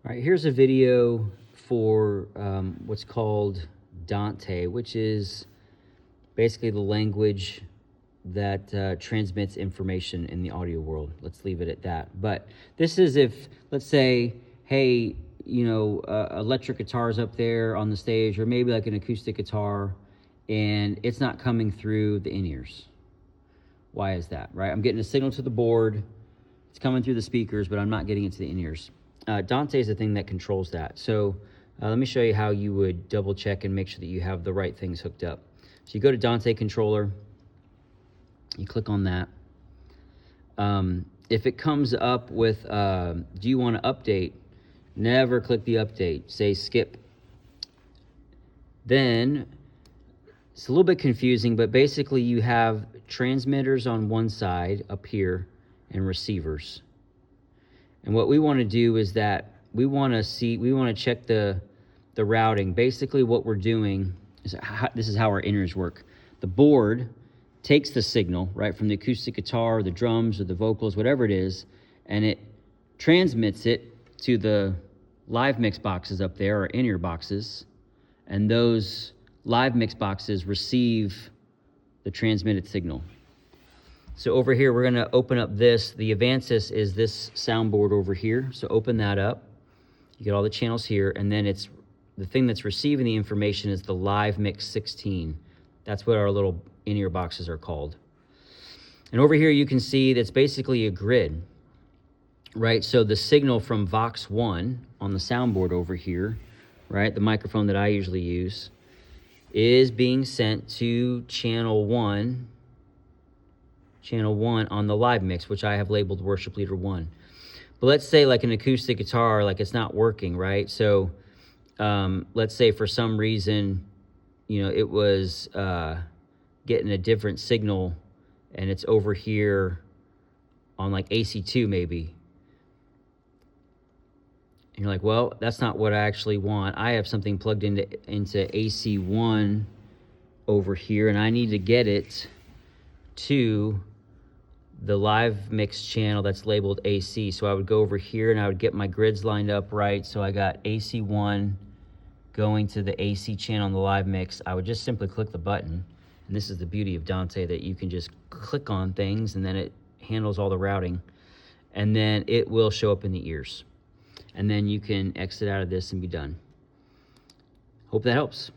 All right, here's a video for what's called Dante, which is basically the language that transmits information in the audio world. Let's leave it at that. But this is if, let's say, hey, you know, electric guitar's up there on the stage, or maybe like an acoustic guitar, and it's not coming through the in-ears. Why is that, right? I'm getting a signal to the board, it's coming through the speakers, but I'm not getting it to the in-ears. Dante is the thing that controls that. So let me show you how you would double check and make sure that you have the right things hooked up. So you go to Dante controller, you click on that. If it comes up with, do you want to update? Never click the update, say skip. Then it's a little bit confusing, but basically you have transmitters on one side up here and receivers. And what we want to do is that we want to check the routing. Basically what we're doing is, this is how our in-ears work. The board takes the signal, right, from the acoustic guitar or the drums or the vocals, whatever it is, and it transmits it to the live mix boxes up there, or in-ear boxes, and those live mix boxes receive the transmitted signal. So over here, we're gonna open up this. The Avansis is this soundboard over here. So open that up. You get all the channels here, and then it's the thing that's receiving the information is the Live Mix 16. That's what our little in-ear boxes are called. And over here, you can see that's basically a grid, right? So the signal from Vox 1 on the soundboard over here, right, the microphone that I usually use, is being sent to channel 1 on the live mix, which I have labeled Worship Leader 1. But let's say like an acoustic guitar, like it's not working, right? So let's say for some reason, you know, it was getting a different signal and it's over here on like AC2 maybe. And you're like, well, that's not what I actually want. I have something plugged into AC1 over here, and I need to get it to the live mix channel that's labeled AC. So I would go over here and I would get my grids lined up right. So I got AC1 going to the AC channel on the live mix. I would just simply click the button. And this is the beauty of Dante, that you can just click on things and then it handles all the routing. And then it will show up in the ears. And then you can exit out of this and be done. Hope that helps.